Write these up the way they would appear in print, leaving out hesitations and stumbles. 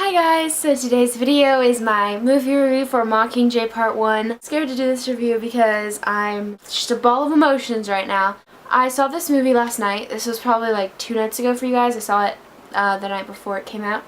Hi guys, so today's video is my movie review for Mockingjay Part 1. I'm scared to do this review because I'm just a ball of emotions right now. I saw this movie last night. This was probably like 2 nights ago for you guys. I saw it the night before it came out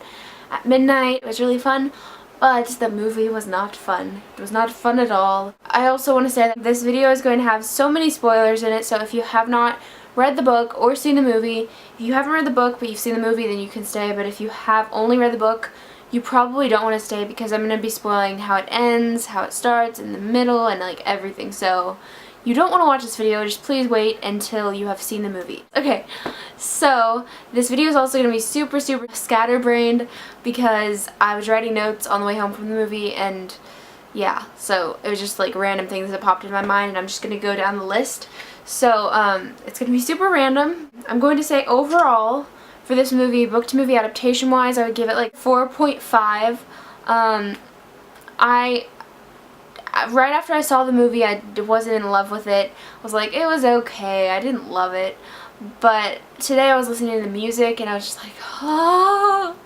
at midnight. It was really fun, but the movie was not fun. It was not fun at all. I also want to say that this video is going to have so many spoilers in it, so if you have not read the book or seen the movie, if you haven't read the book but you've seen the movie, then you can stay, but if you have only read the book, you probably don't want to stay because I'm going to be spoiling how it ends, how it starts, in the middle, and like everything. So you don't want to watch this video, just please wait until you have seen the movie. Okay, so this video is also going to be super scatterbrained because I was writing notes on the way home from the movie, and yeah, so it was just like random things that popped in my mind, and I'm just going to go down the list. So it's going to be super random. I'm going to say overall for this movie, book to movie adaptation wise, I would give it like 4.5. Right after I saw the movie, I wasn't in love with it. I was like, it was okay. I didn't love it. But today I was listening to the music and I was just like, oh.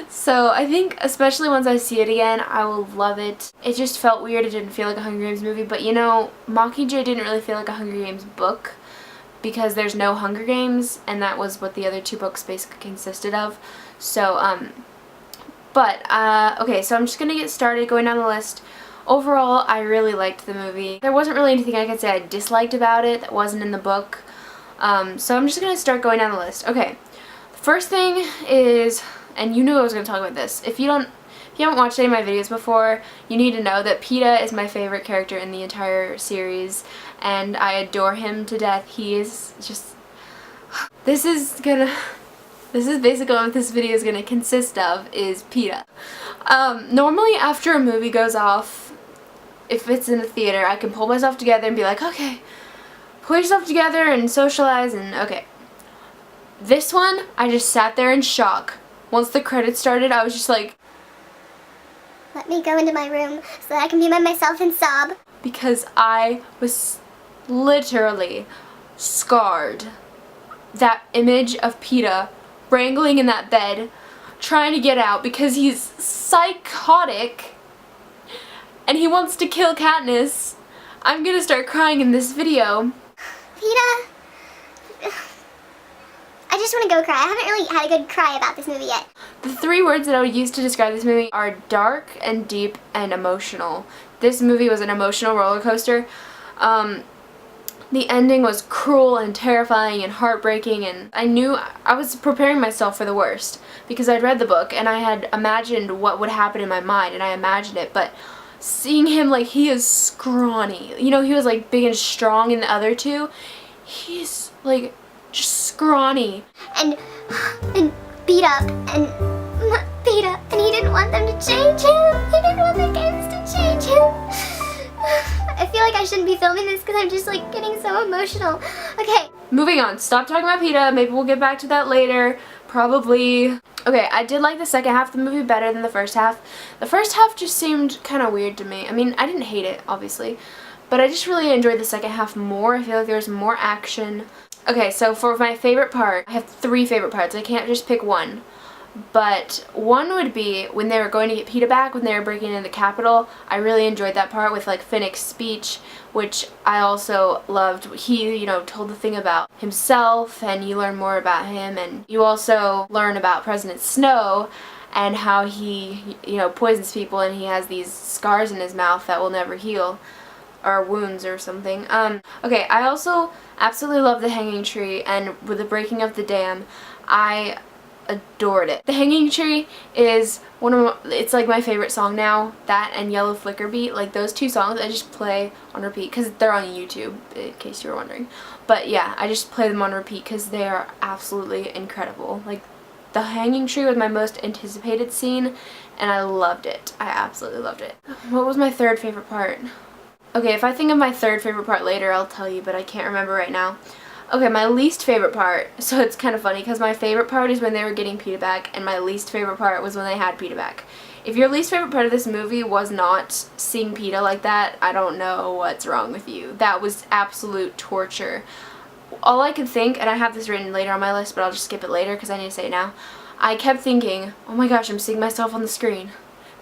So I think especially once I see it again, I will love it. It just felt weird. It didn't feel like a Hunger Games movie. But you know, Mockingjay didn't really feel like a Hunger Games book because there's no Hunger Games, and that was what the other 2 books basically consisted of. So, okay, so I'm just going to get started going down the list. Overall, I really liked the movie. There wasn't really anything I could say I disliked about it that wasn't in the book. So I'm just going to start going down the list. Okay, the first thing is, and you knew I was going to talk about this, if you haven't watched any of my videos before, you need to know that PETA is my favorite character in the entire series, and I adore him to death. He is just... This is basically what this video is gonna consist of, is PETA. Normally after a movie goes off, if it's in a theater, I can pull myself together and be like, okay, pull yourself together and socialize, and okay. This one, I just sat there in shock. Once the credits started, I was just like, let me go into my room so that I can be by myself and sob. Because I was literally scarred. That image of PETA wrangling in that bed, trying to get out because he's psychotic and he wants to kill Katniss. I'm gonna start crying in this video. PETA, I just want to go cry. I haven't really had a good cry about this movie yet. The 3 words that I would use to describe this movie are dark and deep and emotional. This movie was an emotional roller coaster. The ending was cruel and terrifying and heartbreaking, and I knew I was preparing myself for the worst because I'd read the book and I had imagined what would happen in my mind, and I imagined it, but seeing him, like, he is scrawny. You know, he was like big and strong in the other 2. He's like just scrawny. And beat up and he didn't want them to change him. He didn't want the games to change him. I feel like I shouldn't be filming this because I'm just like getting so emotional. Okay. Moving on. Stop talking about PETA. Maybe we'll get back to that later. Probably. Okay, I did like the second half of the movie better than the first half. The first half just seemed kind of weird to me. I mean, I didn't hate it, obviously, but I just really enjoyed the second half more. I feel like there was more action. Okay, so for my favorite part, I have 3 favorite parts. I can't just pick one. But one would be when they were going to get PETA back, when they were breaking into the Capitol. I really enjoyed that part with like Finnick's speech, which I also loved. He, you know, told the thing about himself, and you learn more about him, and you also learn about President Snow and how he, you know, poisons people, and he has these scars in his mouth that will never heal, or wounds or something. Okay, I also absolutely love the hanging tree, and with the breaking of the dam, I adored it. The Hanging Tree is it's like my favorite song now. That and Yellow Flicker Beat, like those 2 songs I just play on repeat because they're on YouTube, in case you were wondering. But yeah, I just play them on repeat because they are absolutely incredible. Like, the Hanging Tree was my most anticipated scene and I loved it. I absolutely loved it. What was my 3rd favorite part? Okay, if I think of my 3rd favorite part later, I'll tell you, but I can't remember right now. Okay, my least favorite part, so it's kind of funny because my favorite part is when they were getting PETA back, and my least favorite part was when they had PETA back. If your least favorite part of this movie was not seeing PETA like that, I don't know what's wrong with you. That was absolute torture. All I could think, and I have this written later on my list, but I'll just skip it later because I need to say it now. I kept thinking, oh my gosh, I'm seeing myself on the screen.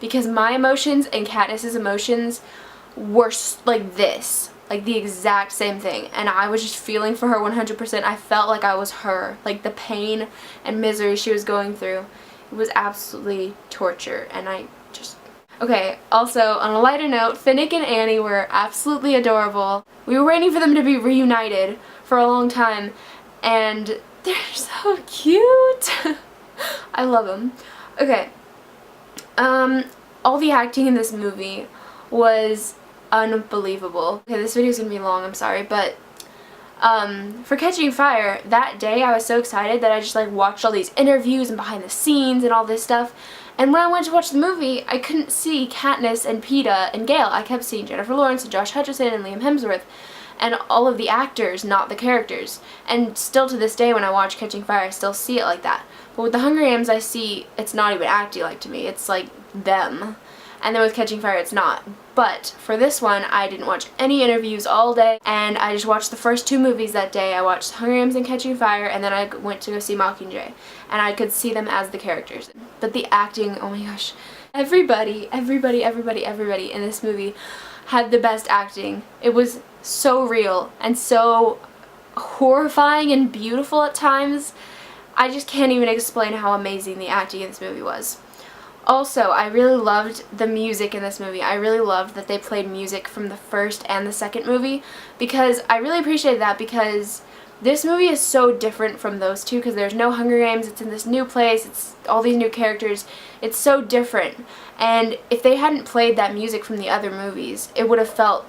Because my emotions and Katniss's emotions were like this. Like the exact same thing. And I was just feeling for her 100%. I felt like I was her. Like the pain and misery she was going through. It was absolutely torture. And I just... Okay, also, on a lighter note, Finnick and Annie were absolutely adorable. We were waiting for them to be reunited for a long time, and they're so cute! I love them. Okay, all the acting in this movie was unbelievable. Okay, this video is gonna be long, I'm sorry, but for Catching Fire, that day I was so excited that I just like watched all these interviews and behind the scenes and all this stuff. And when I went to watch the movie, I couldn't see Katniss and Peeta and Gale. I kept seeing Jennifer Lawrence and Josh Hutcherson and Liam Hemsworth and all of the actors, not the characters. And still to this day when I watch Catching Fire, I still see it like that. But with the Hunger Games, I see it's not even acting like to me. It's like them. And then with Catching Fire, it's not. But for this one, I didn't watch any interviews all day, and I just watched the first 2 movies that day. I watched Hunger Games and Catching Fire, and then I went to go see Mockingjay. And I could see them as the characters. But the acting, oh my gosh. Everybody in this movie had the best acting. It was so real and so horrifying and beautiful at times. I just can't even explain how amazing the acting in this movie was. Also, I really loved the music in this movie. I really loved that they played music from the first and the second movie, because I really appreciated that, because this movie is so different from those two, because there's no Hunger Games, it's in this new place, it's all these new characters, it's so different. And if they hadn't played that music from the other movies, it would have felt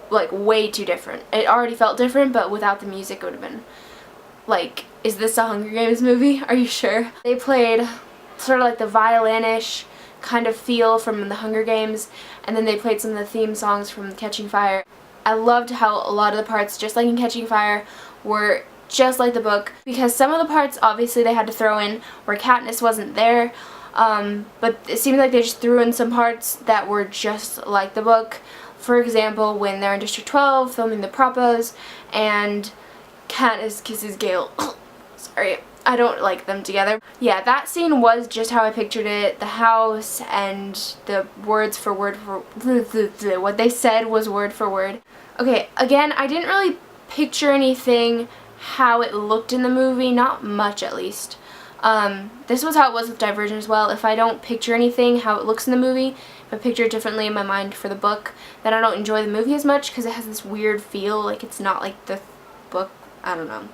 like way too different. It already felt different, but without the music it would have been like, is this a Hunger Games movie? Are you sure? They played sort of like the violin-ish kind of feel from the Hunger Games, and then they played some of the theme songs from Catching Fire. I loved how a lot of the parts, just like in Catching Fire, were just like the book, because some of the parts obviously they had to throw in where Katniss wasn't there, but it seemed like they just threw in some parts that were just like the book. For example, when they're in District 12 filming the propos and Katniss kisses Gale. Sorry, I don't like them together. Yeah, that scene was just how I pictured it. The house and the words for word for what they said was word for word. Okay, again, I didn't really picture anything how it looked in the movie, not much at least. This was how it was with Divergent as well. If I don't picture anything how it looks in the movie, if I picture it differently in my mind for the book, then I don't enjoy the movie as much, because it has this weird feel, like it's not like the book. I don't know.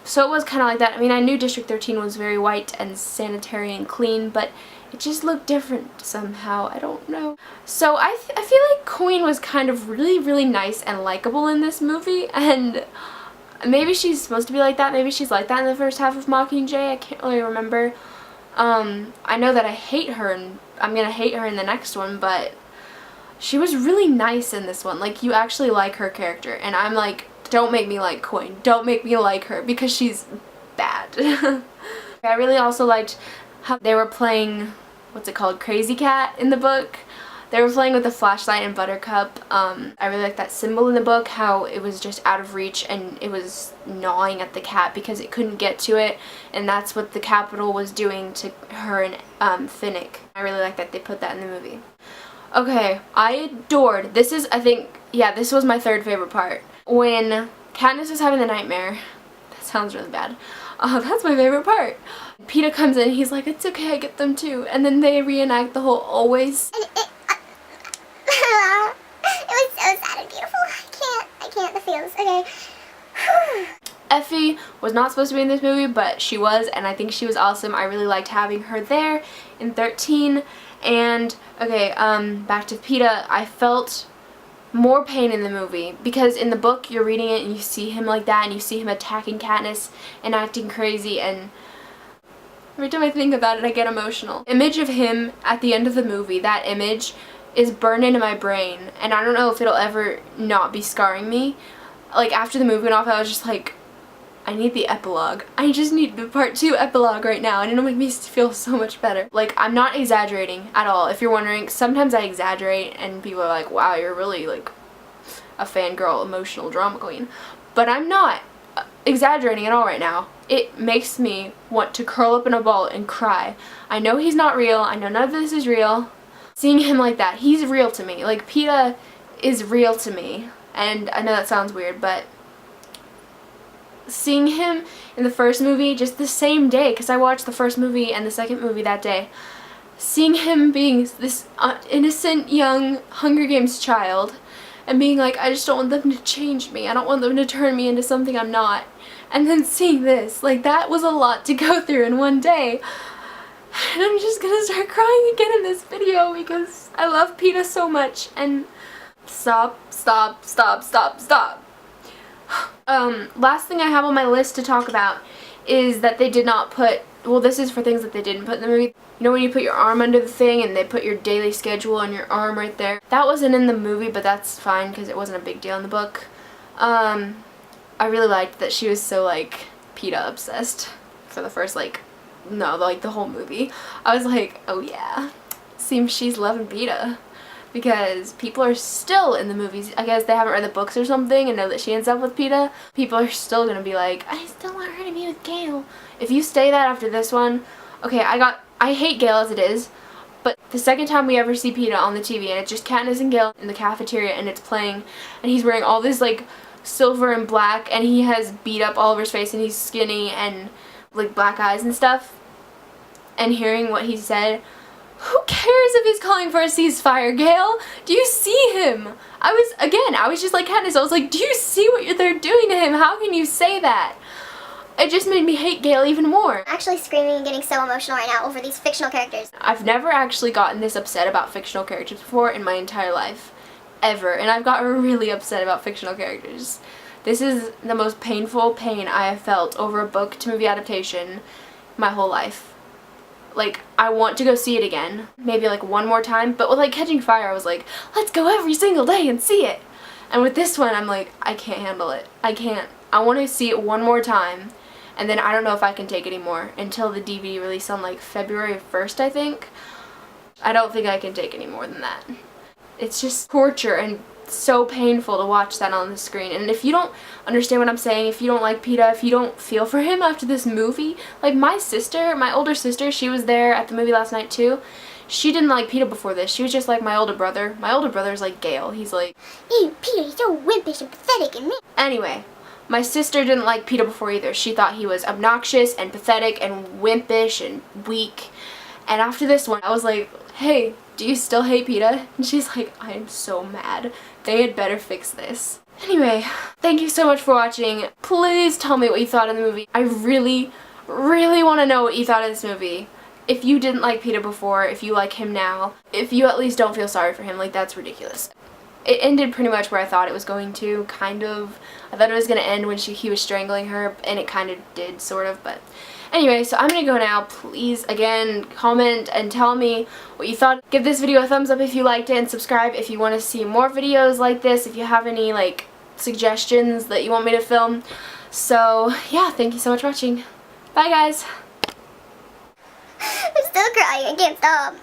So it was kind of like that. I mean, I knew District 13 was very white and sanitary and clean, but it just looked different somehow. I don't know. So I feel like Queen was kind of really nice and likable in this movie, and maybe she's supposed to be like that. Maybe she's like that in the first half of Mockingjay. I can't really remember. I know that I hate her, and I'm gonna hate her in the next one, but she was really nice in this one. Like, you actually like her character, and I'm like, don't make me like Queen. Don't make me like her, because she's bad. I really also liked how they were playing, what's it called, Crazy Cat in the book. They were playing with the flashlight and Buttercup. I really like that symbol in the book, how it was just out of reach and it was gnawing at the cat because it couldn't get to it, and that's what the Capitol was doing to her and Finnick. I really like that they put that in the movie. Okay, I adored, this is, I think, yeah, this was my third favorite part. When Katniss is having the nightmare, that sounds really bad, that's my favorite part. Peeta comes in, he's like, it's okay, I get them too, and then they reenact the whole always. It was so sad and beautiful. I can't, the feels, okay. Effie was not supposed to be in this movie, but she was, and I think she was awesome. I really liked having her there in 13, and, okay, back to Peeta, I felt more pain in the movie, because in the book you're reading it and you see him like that, and you see him attacking Katniss and acting crazy, and every time I think about it I get emotional. Image of him at the end of the movie, that image is burned into my brain, and I don't know if it'll ever not be scarring me. Like, after the movie went off, I was just like, I need the epilogue. I just need the part 2 epilogue right now, and it'll make me feel so much better. Like, I'm not exaggerating at all. If you're wondering, sometimes I exaggerate and people are like, wow, you're really like a fangirl emotional drama queen. But I'm not. exaggerating at all right now. It makes me want to curl up in a ball and cry. I know he's not real. I know none of this is real. Seeing him like that, he's real to me. Like, Peeta is real to me. And I know that sounds weird, but seeing him in the first movie just the same day, because I watched the first movie and the second movie that day, seeing him being this innocent young Hunger Games child and being like, I just don't want them to change me. I don't want them to turn me into something I'm not. And then seeing this, like, that was a lot to go through in one day. And I'm just gonna start crying again in this video because I love Peeta so much. And stop. Last thing I have on my list to talk about is that they did not put, well, this is for things that they didn't put in the movie. You know when you put your arm under the thing and they put your daily schedule on your arm right there? That wasn't in the movie, but that's fine because it wasn't a big deal in the book. I really liked that she was so, like, Peeta obsessed for the first, like, the whole movie. I was like, oh yeah, seems she's loving Peeta. Because people are still in the movies, I guess they haven't read the books or something and know that she ends up with Peeta. People are still gonna be like, I still want her to be with Gale. If you say that after this one, okay, I hate Gale as it is, but the second time we ever see Peeta on the TV and it's just Katniss and Gale in the cafeteria and it's playing and he's wearing all this, like, silver and black and he has beat up all over his face and he's skinny and, like, black eyes and stuff, and hearing what he said, who cares if he's calling for a ceasefire, Gale? Do you see him? I was just like Katniss, I was like, do you see what they're doing to him? How can you say that? It just made me hate Gale even more. I'm actually screaming and getting so emotional right now over these fictional characters. I've never actually gotten this upset about fictional characters before in my entire life. Ever. And I've gotten really upset about fictional characters. This is the most painful pain I have felt over a book to movie adaptation my whole life. Like, I want to go see it again, maybe like one more time, but with, like, Catching Fire, I was like, let's go every single day and see it. And with this one, I'm like, I can't handle it. I can't. I want to see it one more time, and then I don't know if I can take it anymore until the DVD release on, like, February 1st, I think. I don't think I can take any more than that. It's just torture and so painful to watch that on the screen. And if you don't understand what I'm saying, if you don't like Peeta, if you don't feel for him after this movie, like my older sister, she was there at the movie last night too. She didn't like Peeta before this. She was just like my older brother. My older brother's like Gale. He's like, ew, Peeta, he's so wimpish and pathetic and mean. Anyway, my sister didn't like Peeta before either. She thought he was obnoxious and pathetic and wimpish and weak. And after this one, I was like, hey, do you still hate Peeta? And she's like, I am so mad. They had better fix this. Anyway, thank you so much for watching. Please tell me what you thought of the movie. I really, really want to know what you thought of this movie. If you didn't like Peeta before, if you like him now, if you at least don't feel sorry for him, like, that's ridiculous. It ended pretty much where I thought it was going to, kind of. I thought it was going to end when he was strangling her, and it kind of did, sort of, but anyway, so I'm going to go now. Please, again, comment and tell me what you thought. Give this video a thumbs up if you liked it, and subscribe if you want to see more videos like this, if you have any, like, suggestions that you want me to film. So, yeah, thank you so much for watching. Bye, guys! I'm still crying, I can't stop.